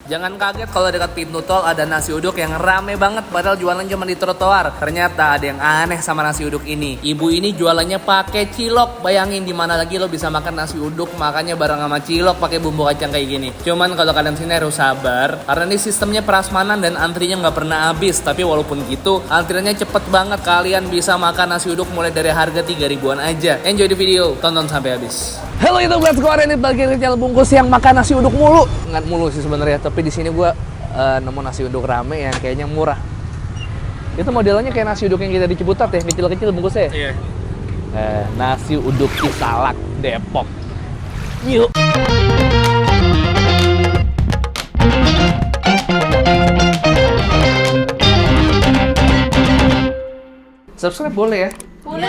Jangan kaget kalau dekat pintu tol ada nasi uduk yang rame banget padahal jualan cuma di trotoar. Ternyata ada yang aneh sama nasi uduk ini. Ibu ini jualannya pakai cilok. Bayangin di mana lagi lo bisa makan nasi uduk makannya bareng sama cilok pakai bumbu kacang kayak gini. Cuman kalau kalian sini harus sabar karena ini sistemnya prasmanan dan antrinya nggak pernah habis. Tapi walaupun gitu antriannya cepet banget. Kalian bisa makan nasi uduk mulai dari harga 3 ribuan aja. Enjoy the video, tonton sampai habis. Halo YouTube, let's go. Ini bagian kecil bungkus yang makan nasi uduk mulu. Nggak mulu sih sebenarnya, tapi di sini gue nemu nasi uduk rame yang kayaknya murah. Itu modelnya kayak nasi uduk yang kita di Ciputat ya, kecil-kecil bungkusnya. Iya. Nasi uduk Cisalak Depok. Yuk. Subscribe boleh ya? Boleh.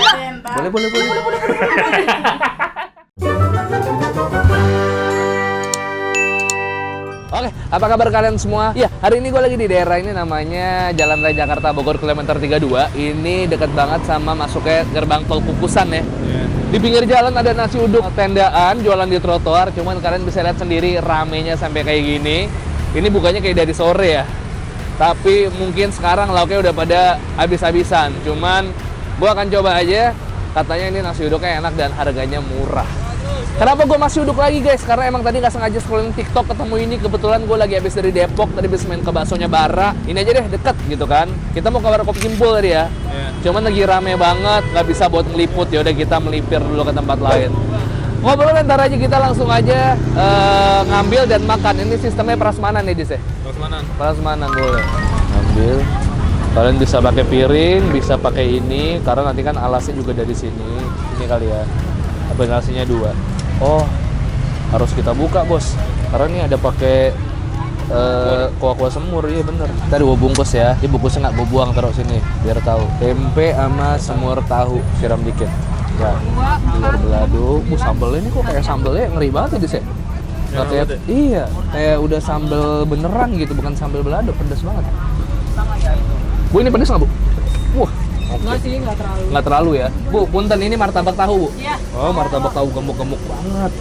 Boleh. Oke, apa kabar kalian semua? Ya, hari ini gue lagi di daerah ini namanya Jalan Raya Jakarta Bogor Kilometer 32. Ini dekat banget sama masuknya gerbang tol Kukusan ya. Di pinggir jalan ada nasi uduk tendaan, jualan di trotoar. Cuman kalian bisa lihat sendiri ramenya sampai kayak gini. Ini bukannya kayak dari sore ya. Tapi mungkin sekarang lauknya udah pada habis-habisan. Cuman gue akan coba aja. Katanya ini nasi uduknya enak dan harganya murah. Kenapa gue masih uduk lagi guys? Karena emang tadi nggak sengaja scrolling TikTok ketemu ini. Kebetulan gue lagi habis dari Depok, tadi habis main ke baksonya Bara. Ini aja deh, deket gitu kan. Kita mau ke Warkop Kimpul tadi ya. Cuman lagi rame banget, nggak bisa buat ngeliput. Ya udah kita melipir dulu ke tempat lain. Ngobrol ntar aja kita langsung aja ngambil dan makan. Ini sistemnya prasmanan nih Dis ya? Prasmanan boleh. Ngambil. Kalian bisa pakai piring, bisa pakai ini. Karena nanti kan alasnya juga dari sini. Ini kali ya. Aplikasinya 2. Oh, harus kita buka bos. Karena ini ada pakai kuah-kuah semur, iya bener. Tadi gue bungkus ya. Ini bungkusnya nggak gue buang, taruh sini biar tahu. Tempe sama semur tahu, siram dikit. Ya, telur belado. Sambelnya ini kok kayak sambelnya ngeri banget ya, Dis ya? Kayak, iya, kayak udah sambel beneran gitu, bukan sambel belado, pedas banget. Bu, ini pedas nggak, Bu? Wah, Enggak sih, nggak terlalu ya. Bu, punten ini martabak tahu, Bu. Iya. Oh, martabak tahu gemuk-gemuk banget.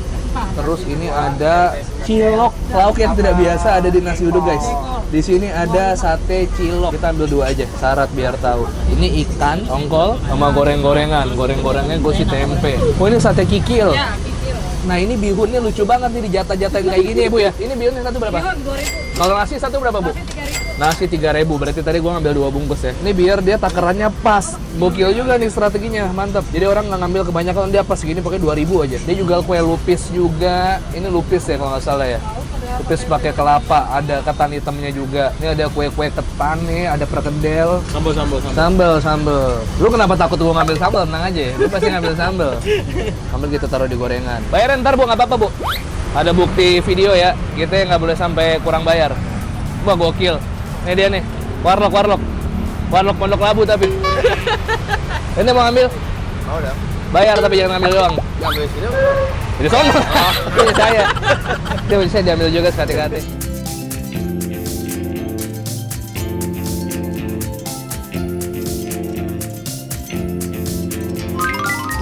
Terus ini ada cilok, lauk yang tidak biasa ada di nasi uduk, guys. Di sini ada sate cilok. Kita ambil 2 aja, syarat biar tahu. Ini ikan, tongkol, sama goreng-gorengan. Goreng-gorengnya gue sih tempe. Oh, ini sate kikil. Ya, kikil. Nah, ini bihunnya lucu banget nih, dijatah-jatah kayak gini ya, Bu ya. Ini bihunnya satu berapa? Bihun 2.000. Kalau nasi satu berapa, Bu? Nasi 3.000. Nasi 3.000, berarti tadi gua ngambil 2 bungkus ya. Ini biar dia takarannya pas. Gokil juga nih strateginya, mantap. Jadi orang nggak ngambil kebanyakan, dia pas segini pakai 2.000 aja. Dia juga kue lupis juga. Ini lupis ya kalau nggak salah ya. Lupis pakai kelapa, ada ketan hitamnya juga. Ini ada kue-kue ketan nih, ada perkedel. Sambal. Lu kenapa takut gua ngambil sambal? Tenang aja ya. Lu pasti ngambil sambal. Ambil kita taruh di gorengan. Bayaran ntar, Bu, nggak apa-apa, Bu. Ada bukti video ya. Kita nggak boleh sampai kurang bayar. Wah, gokil. Ini dia nih, warlock Pondok Labu tapi. Ini mau ambil? Mau dah. Bayar tapi jangan ambil doang. Ambil sini. Jadi sono. Ini saya. Dia bisa diambil juga sekali-kali.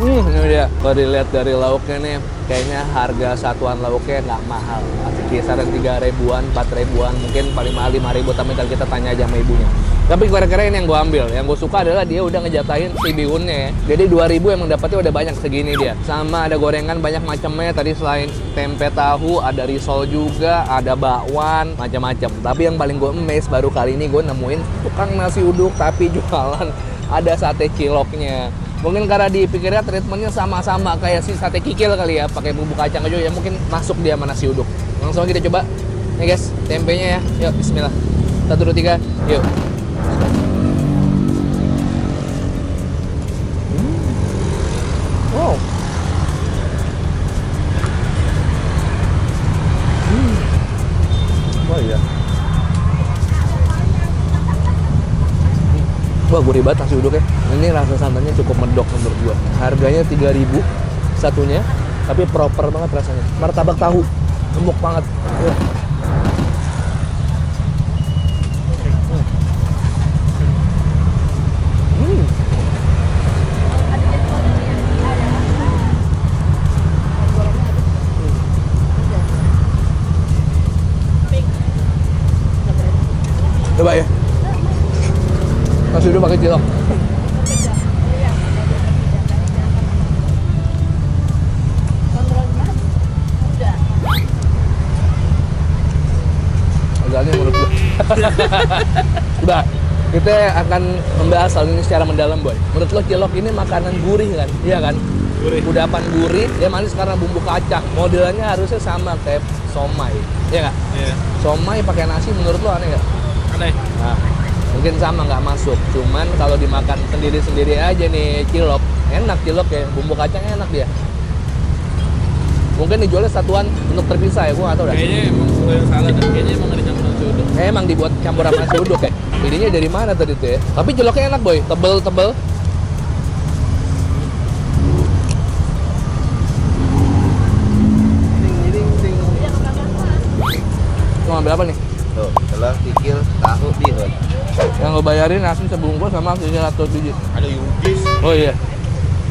Ini dia. Kalau dilihat dari lauknya nih, kayaknya harga satuan lauknya nggak mahal. Masih kisaran 3 ribuan, 4 ribuan, mungkin paling mahal 5 ribu. Tapi kalau kita tanya aja sama ibunya. Tapi kira-kira ini yang gue ambil. Yang gue suka adalah dia udah ngejatahin si bihunnya ya. Jadi 2.000 emang dapetnya udah banyak segini dia. Sama ada gorengan banyak macamnya. Tadi selain tempe tahu, ada risol juga, ada bakwan, macam-macam. Tapi yang paling gue amazed baru kali ini gue nemuin tukang nasi uduk tapi jualan ada sate ciloknya. Mungkin karena dipikirnya treatmentnya sama-sama kayak si sate kikil kali ya, pakai bumbu kacang aja ya, mungkin masuk dia sama nasi uduk. Langsung aja kita coba. Nih guys, tempenya ya. Yuk, bismillah. 1, 2, 3, yuk. Wow. Oh iya. Wah, gurih banget nasi uduknya. Ini rasa santannya cukup medok menurut gua. Harganya 3.000 satunya, tapi proper banget rasanya. Martabak tahu, gemuk banget. Coba ya. Nasi uduk pakai cilok. Agaknya menurut gue. Coba, kita akan membahas hal ini secara mendalam, Boy. Menurut lo cilok ini makanan gurih kan? Iya kan? Gurih. Kudapan gurih, dia manis karena bumbu kacang. Modelnya harusnya sama kayak somai. Iya nggak? Iya. Somai pakai nasi menurut lo aneh nggak? Aneh. Nah, mungkin sama nggak masuk. Cuman kalau dimakan sendiri-sendiri aja nih cilok, enak cilok ya. Bumbu kacang enak dia. Mungkin dijualnya satuan untuk terpisah ya, gua nggak tahu dah. Kayaknya emang suka yang salah dan kayaknya emang ada campur nasi uduk. Emang dibuat campur sama nasi uduk ya. Idenya dari mana tadi tuh ya? Tapi ciloknya enak, Boy. Tebel-tebel. Lo ngambil apa nih? Tuh, telur, kikil, tahu, bihun. Yang lo bayarin nasi sebungkus sama sisa 100 biji. Ada yugis, Oh iya.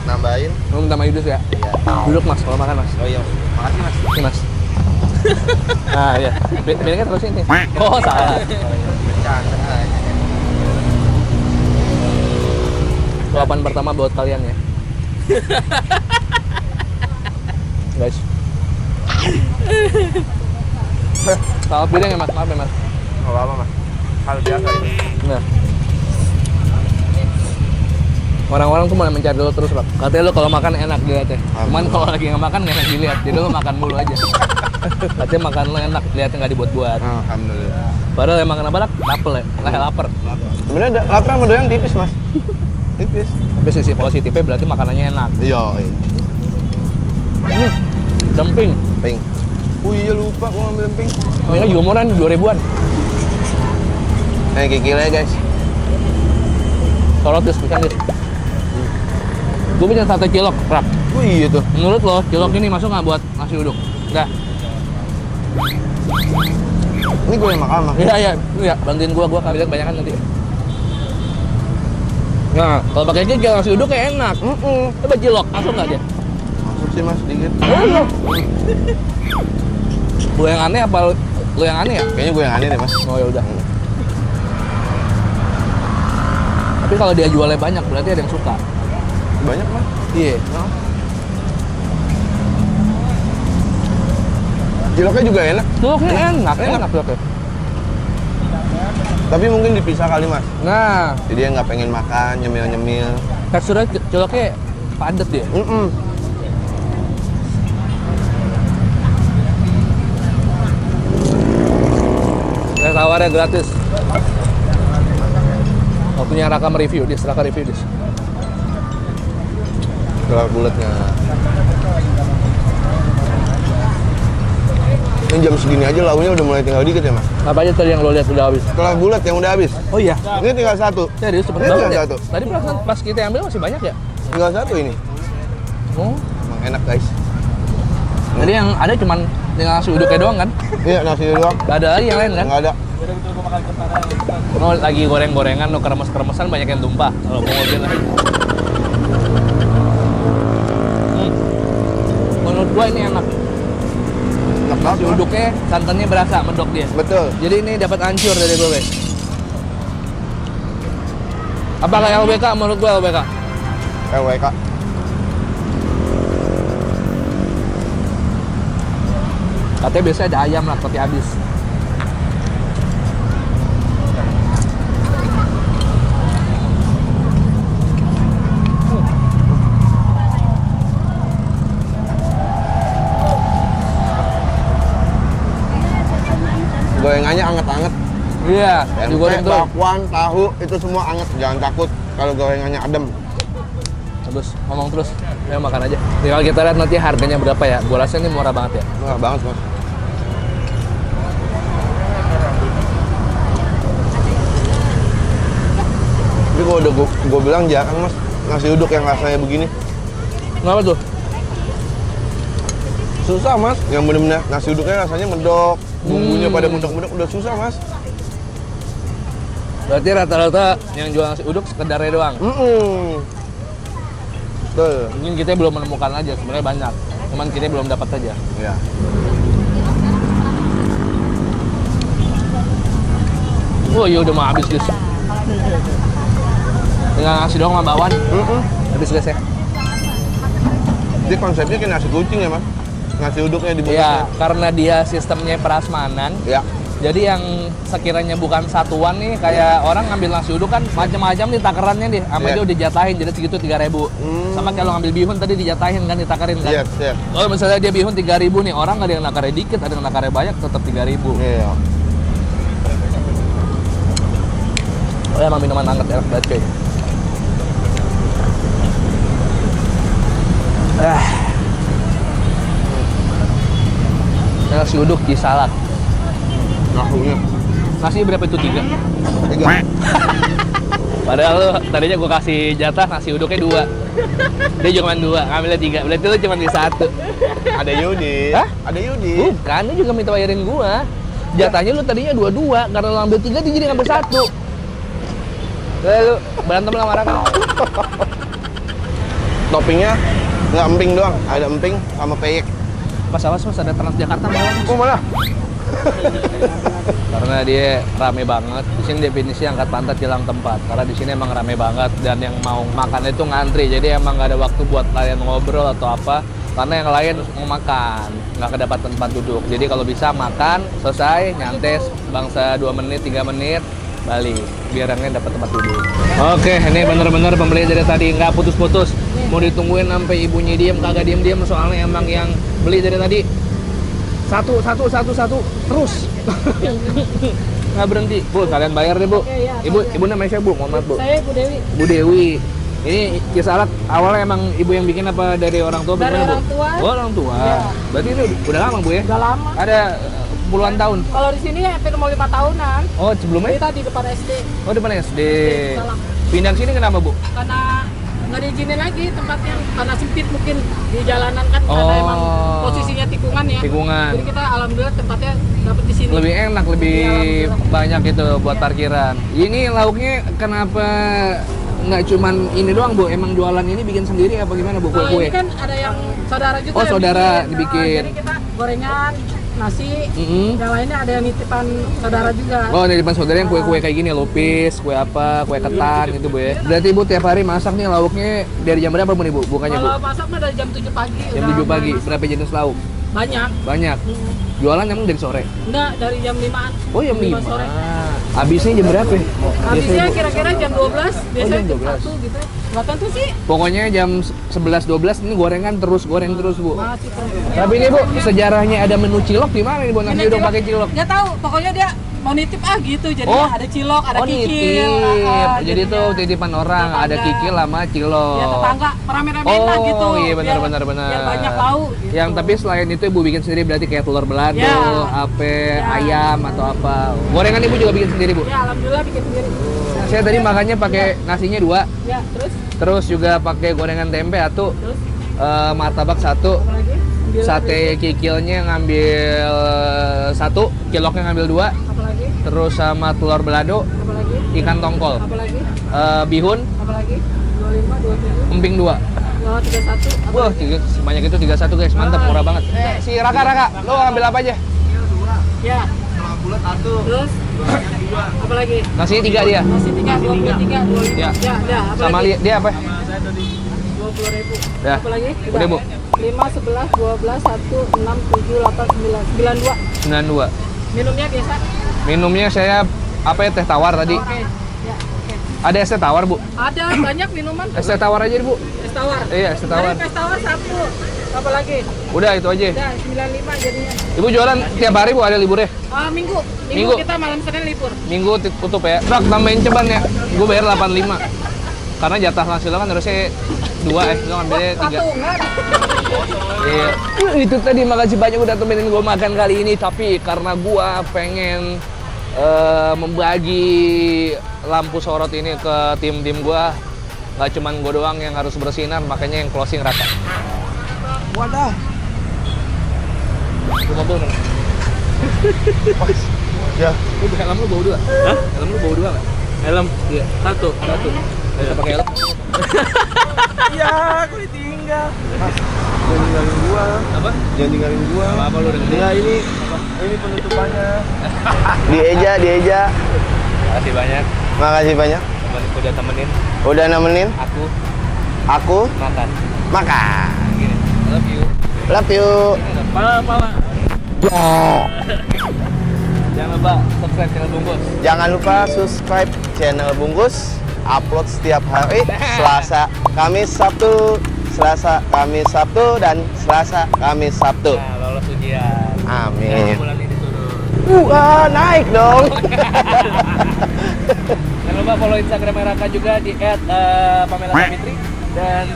nambahin. Lo minta sama Yudus ya? Iya. Duduk mas, kalau makan mas. Oh iya, makasih mas. Ini mas. Nah iya. Bilangnya terus ini. Oh salah. Bercanda aja. Suapan pertama buat kalian ya. Guys. Salah piring ya mas, maaf ya mas. Nggak apa-apa mas. Hal biasa itu. Nah. Orang-orang tuh mulai mencari lo terus, Pak. Katanya lo kalau makan enak dilihatnya. Cuman kalau lagi nggak makan nggak enak dilihat. Jadi lo makan mulu aja. Katanya makan lo enak, lihatnya nggak dibuat-buat. Alhamdulillah. Padahal emang kenapa lapar ya? Lapar. Sebenarnya lapar sama doyan tipis mas. Tipis. Tapi sisi positifnya berarti makanannya enak. Iya. Demping. Pink. Oh iya lupa gua ngambil pink. Ini juga murah nih, 2000-an. Kikilnya guys. Sorot dis, pisang dis. Gue punya sate cilok, Prak. Oh iya tuh. Menurut lo, cilok ini masuk nggak buat nasi uduk? Nggak. Ini gue yang makan mas. Iya, bantuin gua kalian kebanyakan nanti. Nah, kalau pakai kikil nasi uduk kayak enak. Coba cilok, masuk nggak dia? Masuk sih mas, dikit. Gue yang aneh apa lo yang aneh ya? Kayaknya gue yang aneh deh mas. Oh ya udah. Tapi kalau dia jualnya banyak berarti ada yang suka. Banyak mas. Iya. Ciloknya juga enak. Ciloknya enak ciloknya. Tapi mungkin dipisah kali mas. Nah, Jadi dia nggak pengen makan, nyemil-nyemil. teksturnya ciloknya padat dia. Saya tawarnya gratis. Waktunya Raka mereview, Raka review dis. Telur bulatnya. Ini jam segini aja launya udah mulai tinggal dikit ya mas. Apa aja tadi yang lo lihat udah habis? Telur bulat yang udah habis. Oh iya. Ini tinggal satu. Serius cepet Ini banget tinggal ya? satu. Tadi perasaan pas kita ambil masih banyak ya? Tinggal satu ini. Oh. Emang enak guys. Jadi yang ada cuman tinggal nasi uduknya doang kan? Iya nasi doang. Gak ada lagi yang lain kan? Nggak ada. Oh lagi goreng-gorengan, lo kremes-kremesan banyak yang tumpah. Kalau mau ngomongin lagi. Menurut gua ini enak. Enak banget. Nasi Mas. uduknya santannya berasa, mendok dia. Betul. Jadi ini dapat hancur dari gue, guys. Apakah LBK? Menurut gue LBK. LWK. Katanya biasanya ada ayam lah, tapi habis. Gorengannya anget-anget. Iya, digoreng Tempe, tuh. bakwan, tahu itu semua anget. Jangan takut kalau gorengannya adem. Bagus, ngomong terus. Ayo makan aja. Tinggal kita lihat nanti harganya berapa ya. Gue rasa ini murah banget ya. Murah banget mas. Tapi kalau udah gue bilang jarang mas nasi uduk yang rasanya begini. Kenapa tuh? Susah mas. Yang bener-bener nasi uduknya rasanya medok. Bumbunya pada medok-medok udah susah mas. Berarti rata-rata yang jual nasi uduk sekedarnya doang. Betul. Mungkin kita belum menemukan aja, sebenarnya banyak. Cuman kita belum dapat aja. Ya. Oh iya udah mau habis guys. Tinggal nasi doang sama bakwan. Habis guys ya. Jadi konsepnya kayak nasi kucing ya, Mas? Nasi uduknya di bungkusnya. Iya, karena dia sistemnya prasmanan. Ya. Jadi yang sekiranya bukan satuan nih, kayak orang ngambil nasi uduk kan macam-macam nih takarannya nih. Sama dia udah dijatahin, jadi segitu 3.000. Sama kalau ngambil bihun tadi dijatahin kan, ditakarin kan. Iya. Kalau misalnya dia bihun 3.000 nih, orang ada yang nakarnya dikit, ada yang nakarnya banyak, tetap 3.000. Iya. Oh emang minuman hangat enak banget cuy. Nasi uduk di salad. Nasinya. Nasi berapa itu? 3? 3. Padahal lu tadinya gua kasih jatah nasi uduknya 2. Dia cuma 2, ngambilnya 3. Berarti lu cuma di 1. Ada Yudi. Hah? Ada Yudi. Bukan, dia juga minta bayarin gua. Jatahnya lu tadinya 2-2, karena lu ambil 3 dia jadi ngambil 1. Lalu berantem lah marah kan. Toppingnya nggak emping doang, ada emping sama peyek. Mas awas mas, ada Transjakarta bawah. Oh mana? Karena dia rame banget. Di sini definisi angkat pantat hilang tempat. Karena di sini emang rame banget dan yang mau makan itu ngantri. Jadi emang nggak ada waktu buat kalian ngobrol atau apa. Karena yang lain mau makan, nggak kedapat tempat duduk. Jadi kalau bisa makan, selesai, nyantes, bangsa 2 menit, 3 menit, balik. Biar yang lain dapat tempat duduk. Oke, ini bener-bener pembeli dari tadi nggak putus-putus. Mau ditungguin sampai ibunya diem, kagak diem-diem. Soalnya emang yang beli dari tadi satu terus nggak berhenti. Bu, kalian bayar deh bu. Oke, ya, Ibu namanya siapa bu? Mohon maaf bu. Saya Bu Dewi. Bu Dewi. Ini kisah salad awalnya emang ibu yang bikin apa dari orang tua? Dari bagaimana, Bu? orang tua. Oh orang tua. Iya. Berarti ini udah lama bu ya? Udah lama. Ada puluhan tahun. Kalau di sini hampir mau 5 tahunan. Oh sebelumnya? Kita di depan SD. Oh depan SD. Salah. Pindah ke sini kenapa bu? Karena nggak diizinin lagi tempatnya, karena sempit mungkin di jalanan kan, karena Oh. emang posisinya tikungan ya. Tikungan. Jadi kita alhamdulillah tempatnya dapet di sini. Lebih enak, lebih Iya, alhamdulillah. banyak gitu buat Iya. parkiran. Ini lauknya kenapa nggak cuman ini doang bu? Emang jualan ini bikin sendiri apa gimana bu? Kalau Kue-kue? ini kan ada yang saudara juga. Oh, yang saudara bikin. dibikin. Jadi kita gorengan, nasi, Mm-mm. yang lainnya ada yang nitipan saudara juga. Oh, dari depan saudara yang kue-kue kayak gini, lupis, kue apa, kue ketan gitu bu ya. Berarti bu tiap hari masak nih lauknya dari jam berapa bu nih bu? Bukannya bu? Kalau masak mah dari jam 7 pagi. Jam udah 7 pagi. mulai masak. Berapa jenis lauk? Banyak. Banyak. Jualan emang dari sore? Enggak, dari jam 5-an. Oh jam 5. sore. Habisnya jam berapa? Habisnya kira-kira jam 12, biasanya jam jam 12. 1 gitu. Nggak tentu sih. Pokoknya jam 11-12 ini gorengan terus, goreng terus bu. Masih terus. Tapi ini bu, sejarahnya ada menu cilok di mana nih bu? Nasi Ini uduk pakai cilok? Dia tahu, pokoknya dia mau nitip gitu. Jadi Oh. ada cilok, ada Oh kikil. nitip. Jadi jadinya. tuh titipan orang, Tetangga. ada kikil sama cilok. Ya tetangga, rame-ramein lah gitu. Oh iya benar Biar- benar benar. Biar banyak tahu gitu. Yang tapi selain itu ibu bikin sendiri berarti kayak telur belado, Ya. ape, Ya. ayam atau apa. Gorengan ibu juga bikin sendiri bu. Ya alhamdulillah bikin sendiri. Saya tadi makannya pakai nasinya 2, Ya, terus juga pakai gorengan tempe atau terus martabak 1, apa lagi? Ambil sate kikilnya ngambil 1, ciloknya ngambil 2, apa lagi? terus sama telur belado, Apa lagi? ikan tongkol, Apa lagi? bihun, Apa lagi? 25, 27, emping 2. 31. Apa Wah, lagi? sebanyak itu 31 guys, mantap, murah banget. Si Raka, lo ambil apa aja? Ya. Terus apa lagi? Nasinya 3 dia. Nasi 3, 23, 25. Ya. Ya, apa Sama lagi? dia apa? 20.000. Ya. Apa lagi? Udah, Bu. 5, 11, 12, 1, 6, 7, 8, 9, 92. 92. Minumnya biasa? Minumnya saya apa ya, teh tawar tadi. Oke. Ya, oke. Ada es teh tawar, Bu. Ada banyak minuman. Es teh tawar aja, Bu. Es tawar. Iya, es teh tawar. Ada es tawar 1. Apa lagi? Udah itu aja. Udah 95 jadinya. Ibu jualan tiap hari, Bu, ada liburnya? Minggu. Minggu. Minggu kita malam Senin libur. Minggu tutup ya. Rak, tambahin ceban ya. Gue bayar 85. Karena jatah nasi lo kan harusnya 2 lo ngambilnya 3. Patungan. Iya. Itu tadi, makasih banyak udah temenin gue makan kali ini. Tapi karena gue pengen membagi lampu sorot ini ke tim-tim gue, nggak cuman gue doang yang harus bersinar, makanya yang closing Raka. Wadah. Lu mobil dong. Ya. Lu helm lu bawa 2? Hah? Helm lu bawa 2 nggak? Helm Iya. 1. Bisa pakai helm. Ya, aku ditinggal. Jangan tinggalin gua. Apa? Jangan tinggalin gua. Apa lu udah Enggak ini penutupannya. Dieja. Makasih banyak. Makasih banyak. Udah temenin Udah nemenin aku aku makan. makan. Gini. Love you. Love you. Pala. Jangan lupa subscribe channel Bungkus. Jangan lupa subscribe channel Bungkus. Upload setiap hari Selasa, Kamis, Sabtu. Selasa, Kamis, Sabtu dan Selasa, Kamis, Sabtu. Nah, lolos ujian. Amin. Bulan ini turun. Naik dong. Jangan lupa follow Instagram Raka juga di @pamela_savitri. Dan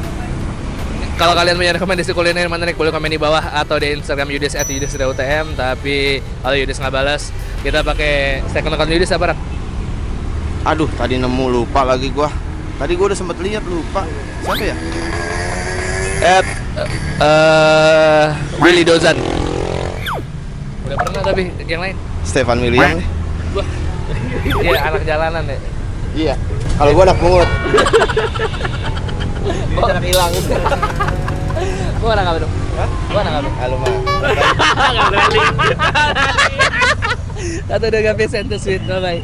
kalau kalian punya rekomendasi kuliner mana nih, boleh komen di bawah atau di Instagram Yudis @yudis_utm. Tapi kalau Yudis nggak balas, kita pakai second account Yudis apa, Rak? Aduh, tadi nemu lupa lagi gua. Tadi gua udah sempet lihat lupa. Siapa ya? Willy Dozan. Udah pernah tapi yang lain. Stefan William nih. Wah, iya anak jalanan ya. Iya. Kalau gua anak pungut. Dia anak hilang. Gua anak apa dong? Gua anak apa? Halo, Ma. Satu udah gak sweet, bye bye.